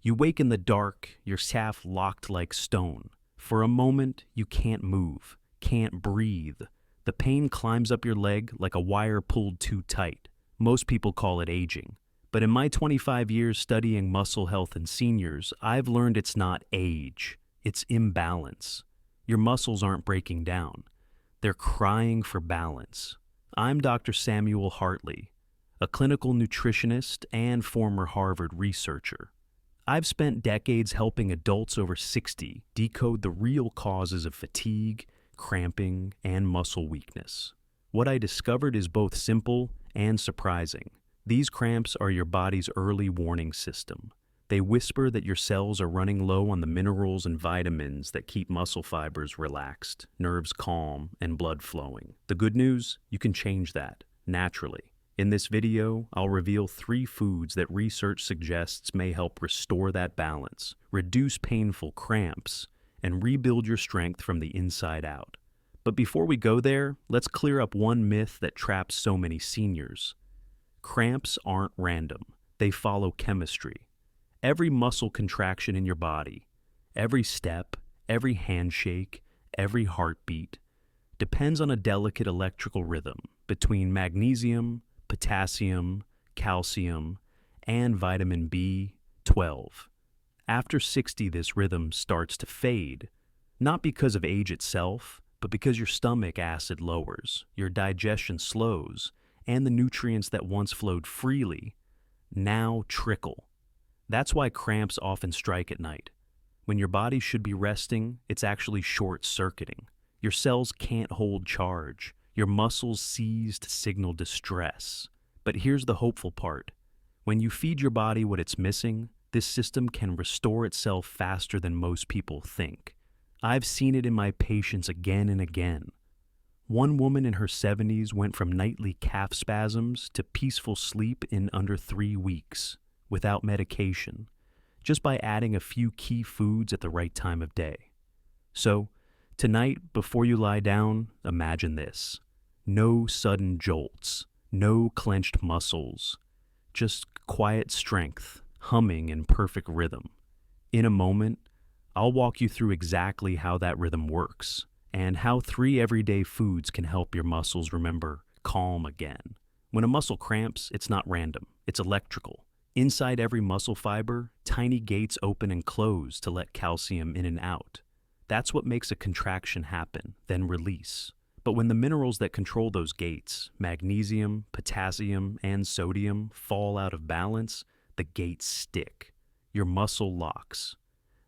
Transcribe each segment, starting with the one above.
You wake in the dark, your shaft locked like stone. For a moment, you can't move, can't breathe. The pain climbs up your leg like a wire pulled too tight. Most people call it aging. But in my 25 years studying muscle health in seniors, I've learned it's not age, it's imbalance. Your muscles aren't breaking down. They're crying for balance. I'm Dr. Samuel Hartley, a clinical nutritionist and former Harvard researcher. I've spent decades helping adults over 60 decode the real causes of fatigue, cramping, and muscle weakness. What I discovered is both simple and surprising. These cramps are your body's early warning system. They whisper that your cells are running low on the minerals and vitamins that keep muscle fibers relaxed, nerves calm, and blood flowing. The good news? You can change that, naturally. In this video, I'll reveal 3 foods that research suggests may help restore that balance, reduce painful cramps, and rebuild your strength from the inside out. But before we go there, let's clear up one myth that traps so many seniors. Cramps aren't random. They follow chemistry. Every muscle contraction in your body, every step, every handshake, every heartbeat, depends on a delicate electrical rhythm between magnesium, potassium, calcium, and vitamin B12. After 60, this rhythm starts to fade, not because of age itself, but because your stomach acid lowers, your digestion slows, and the nutrients that once flowed freely now trickle. That's why cramps often strike at night. When your body should be resting, it's actually short-circuiting. Your cells can't hold charge. Your muscles seize to signal distress. But here's the hopeful part. When you feed your body what it's missing, this system can restore itself faster than most people think. I've seen it in my patients again and again. One woman in her 70s went from nightly calf spasms to peaceful sleep in under 3 weeks, without medication, just by adding a few key foods at the right time of day. So, tonight, before you lie down, imagine this. No sudden jolts, no clenched muscles, just quiet strength, humming in perfect rhythm. In a moment, I'll walk you through exactly how that rhythm works, and how 3 everyday foods can help your muscles remember calm again. When a muscle cramps, it's not random, it's electrical. Inside every muscle fiber, tiny gates open and close to let calcium in and out. That's what makes a contraction happen, then release. But when the minerals that control those gates, magnesium, potassium, and sodium, fall out of balance, the gates stick. Your muscle locks.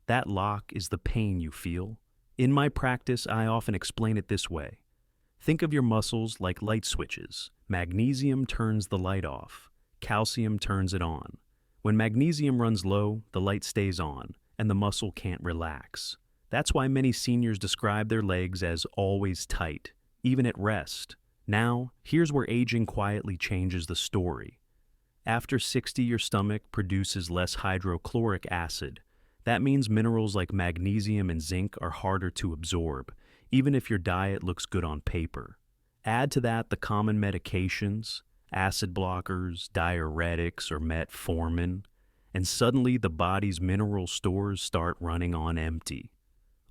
That lock is the pain you feel. In my practice, I often explain it this way. Think of your muscles like light switches. Magnesium turns the light off. Calcium turns it on. When magnesium runs low, the light stays on, and the muscle can't relax. That's why many seniors describe their legs as always tight, even at rest. Now, here's where aging quietly changes the story. After 60, your stomach produces less hydrochloric acid. That means minerals like magnesium and zinc are harder to absorb, even if your diet looks good on paper. Add to that the common medications, acid blockers, diuretics, or metformin, and suddenly the body's mineral stores start running on empty.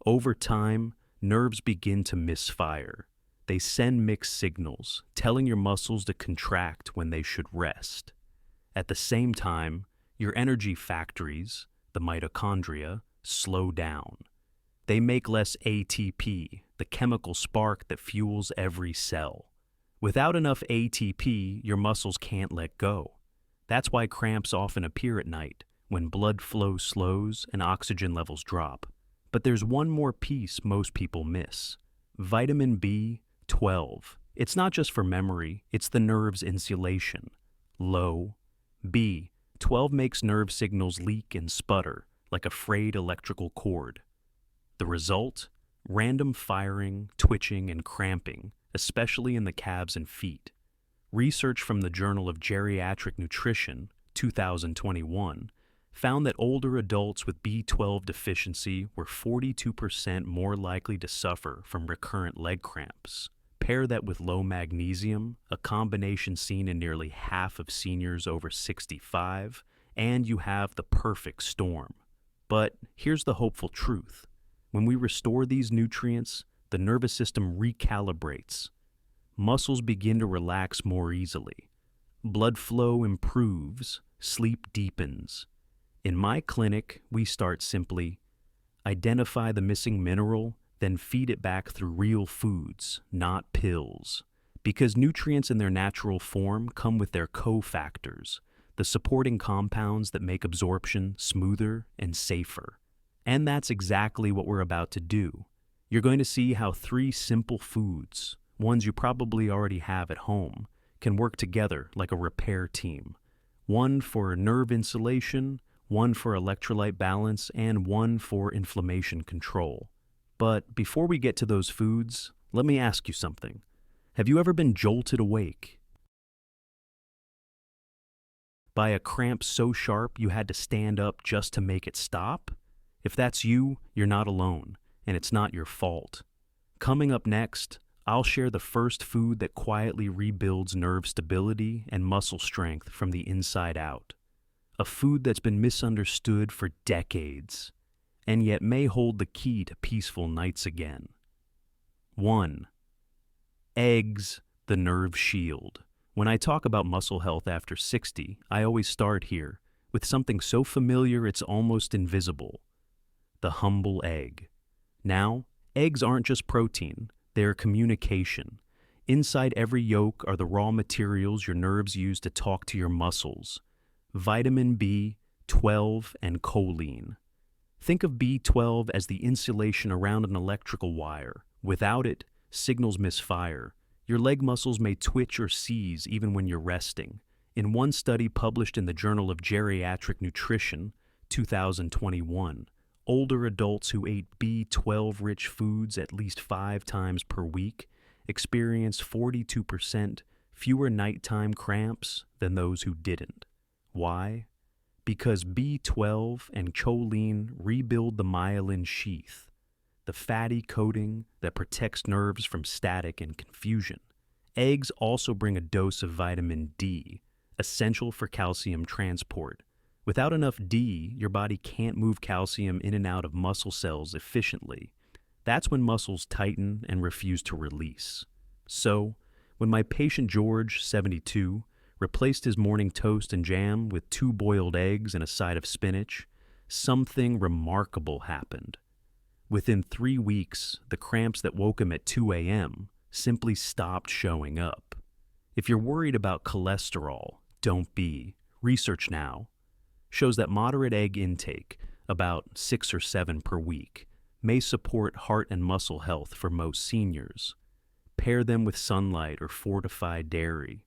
Over time, nerves begin to misfire. They send mixed signals, telling your muscles to contract when they should rest. At the same time, your energy factories, the mitochondria, slow down. They make less ATP, the chemical spark that fuels every cell. Without enough ATP, your muscles can't let go. That's why cramps often appear at night, when blood flow slows and oxygen levels drop. But there's one more piece most people miss. Vitamin B12. It's not just for memory, it's the nerve's insulation. Low. B12 makes nerve signals leak and sputter, like a frayed electrical cord. The result? Random firing, twitching, and cramping, especially in the calves and feet. Research from the Journal of Geriatric Nutrition, 2021, found that older adults with B12 deficiency were 42% more likely to suffer from recurrent leg cramps. Pair that with low magnesium, a combination seen in nearly half of seniors over 65, and you have the perfect storm. But here's the hopeful truth. When we restore these nutrients, the nervous system recalibrates. Muscles begin to relax more easily. Blood flow improves, sleep deepens. In my clinic, we start simply: identify the missing mineral, then feed it back through real foods, not pills. Because nutrients in their natural form come with their cofactors, the supporting compounds that make absorption smoother and safer. And that's exactly what we're about to do. You're going to see how 3 simple foods, ones you probably already have at home, can work together like a repair team. One for nerve insulation, one for electrolyte balance, and one for inflammation control. But before we get to those foods, let me ask you something. Have you ever been jolted awake by a cramp so sharp you had to stand up just to make it stop? If that's you, you're not alone, and it's not your fault. Coming up next, I'll share the first food that quietly rebuilds nerve stability and muscle strength from the inside out. A food that's been misunderstood for decades, and yet may hold the key to peaceful nights again. 1. Eggs, the nerve shield. When I talk about muscle health after 60, I always start here, with something so familiar it's almost invisible: the humble egg. Now, eggs aren't just protein, they're communication. Inside every yolk are the raw materials your nerves use to talk to your muscles: vitamin B12 and choline. Think of B12 as the insulation around an electrical wire. Without it, signals misfire. Your leg muscles may twitch or seize even when you're resting. In one study published in the Journal of Geriatric Nutrition, 2021, older adults who ate B12-rich foods at least 5 times per week experienced 42% fewer nighttime cramps than those who didn't. Why? Because B12 and choline rebuild the myelin sheath, the fatty coating that protects nerves from static and confusion. Eggs also bring a dose of vitamin D, essential for calcium transport. Without enough D, your body can't move calcium in and out of muscle cells efficiently. That's when muscles tighten and refuse to release. So, when my patient George, 72, replaced his morning toast and jam with 2 boiled eggs and a side of spinach, something remarkable happened. Within 3 weeks, the cramps that woke him at 2 a.m. simply stopped showing up. If you're worried about cholesterol, don't be. Research now shows that moderate egg intake, about 6 or 7 per week, may support heart and muscle health for most seniors. Pair them with sunlight or fortified dairy,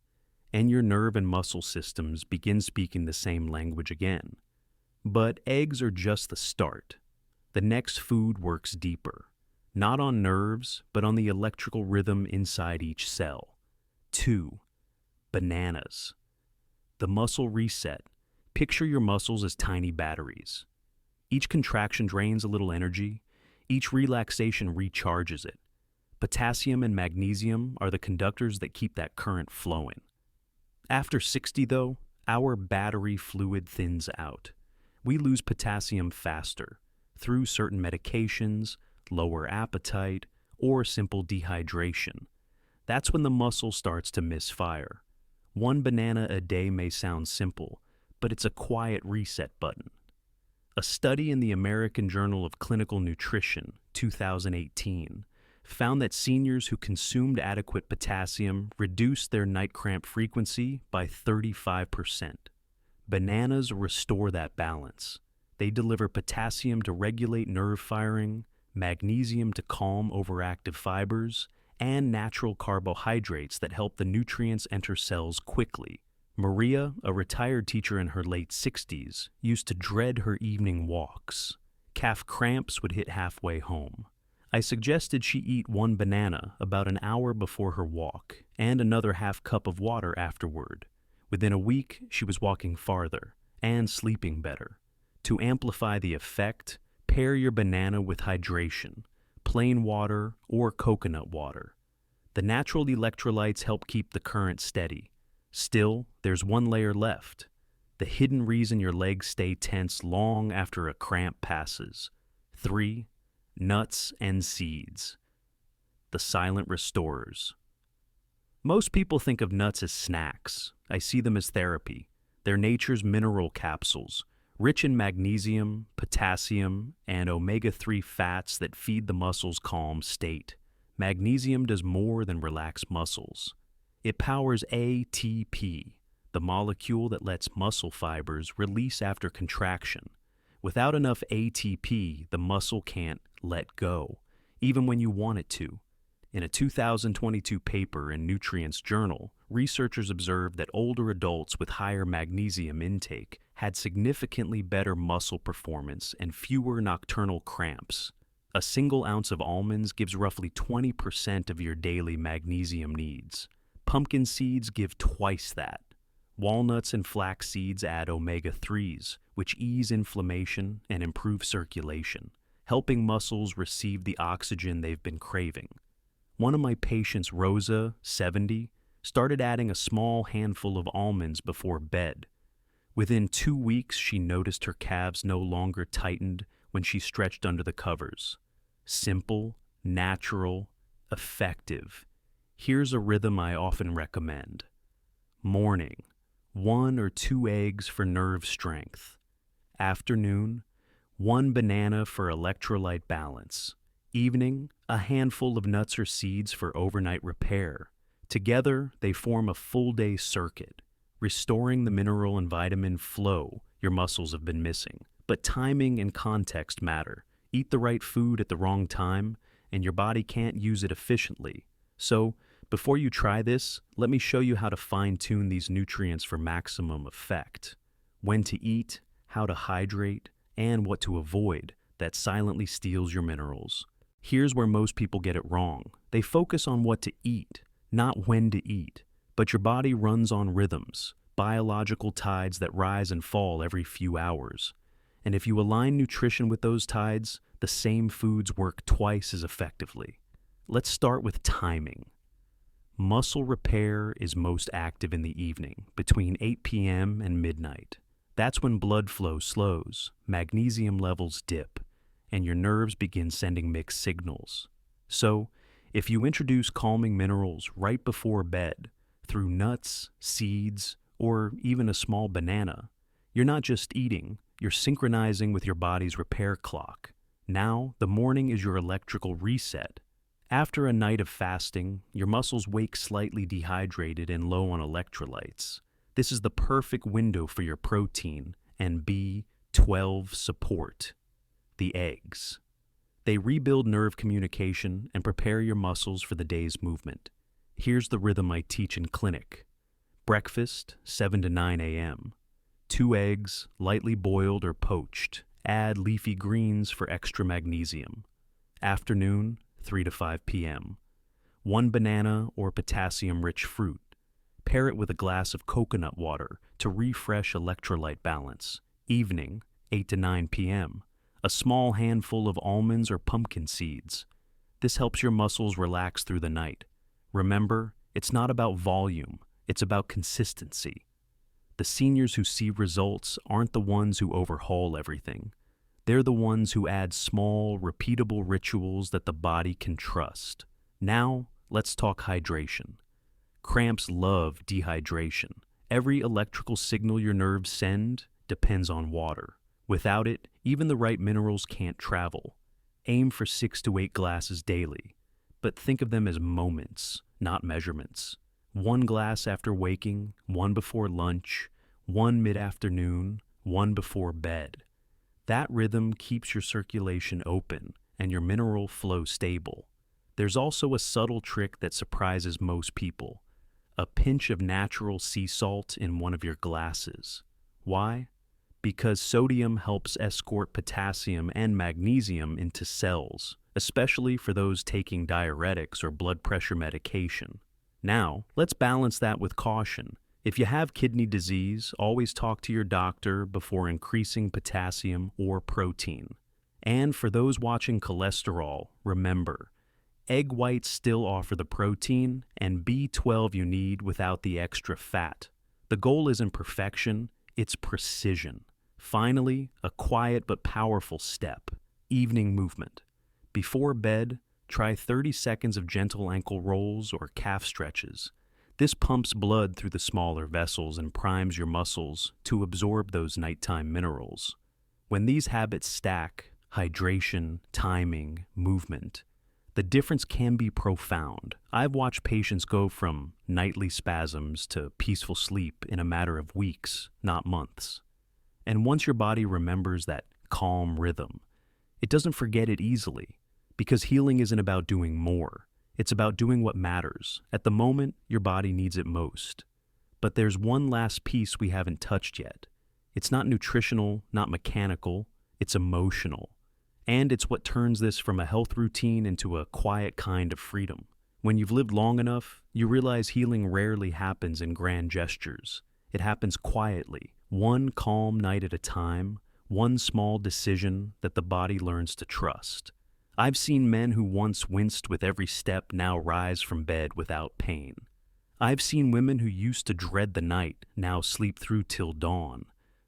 and your nerve and muscle systems begin speaking the same language again. But eggs are just the start. The next food works deeper, not on nerves, but on the electrical rhythm inside each cell. 2. Bananas. The muscle reset. Picture your muscles as tiny batteries. Each contraction drains a little energy. Each relaxation recharges it. Potassium and magnesium are the conductors that keep that current flowing. After 60, though, our battery fluid thins out. We lose potassium faster, through certain medications, lower appetite, or simple dehydration. That's when the muscle starts to misfire. 1 banana a day may sound simple, but it's a quiet reset button. A study in the American Journal of Clinical Nutrition, 2018, found that seniors who consumed adequate potassium reduced their night cramp frequency by 35%. Bananas restore that balance. They deliver potassium to regulate nerve firing, magnesium to calm overactive fibers, and natural carbohydrates that help the nutrients enter cells quickly. Maria, a retired teacher in her late 60s, used to dread her evening walks. Calf cramps would hit halfway home. I suggested she eat 1 banana about an hour before her walk and another half cup of water afterward. Within a week, she was walking farther and sleeping better. To amplify the effect, pair your banana with hydration, plain water or coconut water. The natural electrolytes help keep the current steady. Still, there's 1 layer left: the hidden reason your legs stay tense long after a cramp passes. 3. Nuts and seeds, the silent restorers. Most people think of nuts as snacks. I see them as therapy. They're nature's mineral capsules, rich in magnesium, potassium, and omega-3 fats that feed the muscles' calm state. Magnesium does more than relax muscles. It powers ATP, the molecule that lets muscle fibers release after contraction. Without enough ATP, the muscle can't let go, even when you want it to. In a 2022 paper in Nutrients Journal, researchers observed that older adults with higher magnesium intake had significantly better muscle performance and fewer nocturnal cramps. A single ounce of almonds gives roughly 20% of your daily magnesium needs. Pumpkin seeds give twice that. Walnuts and flax seeds add omega-3s, which ease inflammation and improve circulation, helping muscles receive the oxygen they've been craving. One of my patients, Rosa, 70, started adding a small handful of almonds before bed. Within 2 weeks, she noticed her calves no longer tightened when she stretched under the covers. Simple, natural, effective. Here's a rhythm I often recommend. Morning, 1 or 2 eggs for nerve strength. Afternoon, 1 banana for electrolyte balance. Evening, a handful of nuts or seeds for overnight repair. Together, they form a full-day circuit, restoring the mineral and vitamin flow your muscles have been missing. But timing and context matter. Eat the right food at the wrong time, and your body can't use it efficiently. So, before you try this, let me show you how to fine-tune these nutrients for maximum effect. When to eat, how to hydrate, and what to avoid that silently steals your minerals. Here's where most people get it wrong. They focus on what to eat, not when to eat. But your body runs on rhythms, biological tides that rise and fall every few hours. And if you align nutrition with those tides, the same foods work twice as effectively. Let's start with timing. Muscle repair is most active in the evening, between 8 p.m. and midnight. That's when blood flow slows, magnesium levels dip, and your nerves begin sending mixed signals. So, if you introduce calming minerals right before bed, through nuts, seeds, or even a small banana, you're not just eating, you're synchronizing with your body's repair clock. Now, the morning is your electrical reset. After a night of fasting, your muscles wake slightly dehydrated and low on electrolytes. This is the perfect window for your protein and B12 support. The eggs. They rebuild nerve communication and prepare your muscles for the day's movement. Here's the rhythm I teach in clinic. Breakfast, 7 to 9 a.m. 2 eggs, lightly boiled or poached. Add leafy greens for extra magnesium. Afternoon, 3 to 5 p.m. 1 banana or potassium-rich fruit. Pair it with a glass of coconut water to refresh electrolyte balance. Evening, 8 to 9 p.m. A small handful of almonds or pumpkin seeds. This helps your muscles relax through the night. Remember, it's not about volume, it's about consistency. The seniors who see results aren't the ones who overhaul everything. They're the ones who add small, repeatable rituals that the body can trust. Now, let's talk hydration. Cramps love dehydration. Every electrical signal your nerves send depends on water. Without it, even the right minerals can't travel. Aim for 6 to 8 glasses daily, but think of them as moments, not measurements. 1 glass after waking, 1 before lunch, 1 mid-afternoon, 1 before bed. That rhythm keeps your circulation open and your mineral flow stable. There's also a subtle trick that surprises most people. A pinch of natural sea salt in one of your glasses. Why? Because sodium helps escort potassium and magnesium into cells, especially for those taking diuretics or blood pressure medication. Now, let's balance that with caution. If you have kidney disease, always talk to your doctor before increasing potassium or protein. And for those watching cholesterol, remember, egg whites still offer the protein and B12 you need without the extra fat. The goal isn't perfection, it's precision. Finally, a quiet but powerful step, evening movement. Before bed, try 30 seconds of gentle ankle rolls or calf stretches. This pumps blood through the smaller vessels and primes your muscles to absorb those nighttime minerals. When these habits stack, hydration, timing, movement, the difference can be profound. I've watched patients go from nightly spasms to peaceful sleep in a matter of weeks, not months. And once your body remembers that calm rhythm, it doesn't forget it easily, because healing isn't about doing more. It's about doing what matters. At the moment, your body needs it most. But there's one last piece we haven't touched yet. It's not nutritional, not mechanical, it's emotional. And it's what turns this from a health routine into a quiet kind of freedom. When you've lived long enough, you realize healing rarely happens in grand gestures. It happens quietly, one calm night at a time, one small decision that the body learns to trust. I've seen men who once winced with every step now rise from bed without pain. I've seen women who used to dread the night now sleep through till dawn,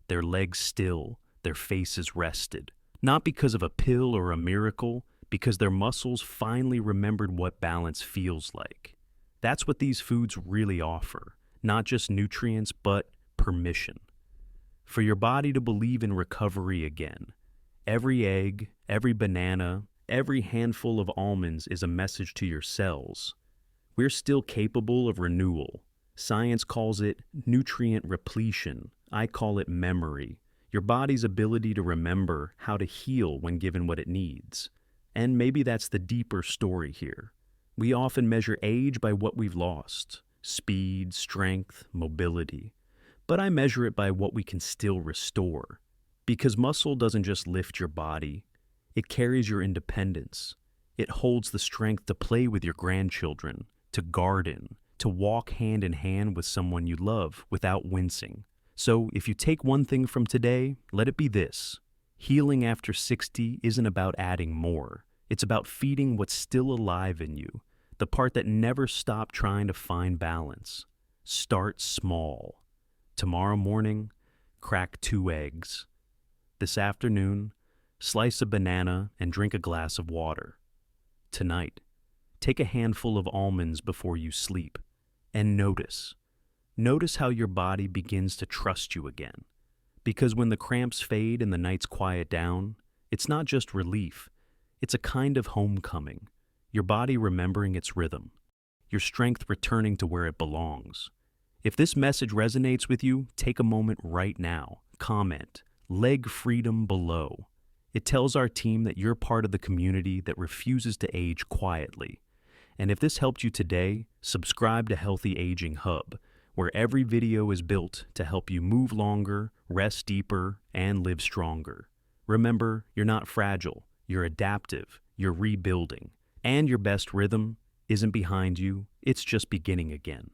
their legs still, their faces rested. Not because of a pill or a miracle, because their muscles finally remembered what balance feels like. That's what these foods really offer, not just nutrients, but permission. For your body to believe in recovery again. Every egg, every banana, every handful of almonds is a message to your cells. We're still capable of renewal. Science calls it nutrient repletion. I call it memory. Your body's ability to remember how to heal when given what it needs. And maybe that's the deeper story here. We often measure age by what we've lost, speed, strength, mobility. But I measure it by what we can still restore. Because muscle doesn't just lift your body, it carries your independence. It holds the strength to play with your grandchildren, to garden, to walk hand in hand with someone you love without wincing. So if you take one thing from today, let it be this. Healing after 60 isn't about adding more. It's about feeding what's still alive in you, the part that never stopped trying to find balance. Start small. Tomorrow morning, crack 2 eggs. This afternoon, slice a banana and drink a glass of water. Tonight, take a handful of almonds before you sleep, and notice. Notice how your body begins to trust you again. Because when the cramps fade and the nights quiet down, it's not just relief, it's a kind of homecoming. Your body remembering its rhythm, your strength returning to where it belongs. If this message resonates with you, take a moment right now. Comment, leg freedom below. It tells our team that you're part of the community that refuses to age quietly. And if this helped you today, subscribe to Healthy Aging Hub, where every video is built to help you move longer, rest deeper, and live stronger. Remember, you're not fragile, you're adaptive, you're rebuilding, and your best rhythm isn't behind you, it's just beginning again.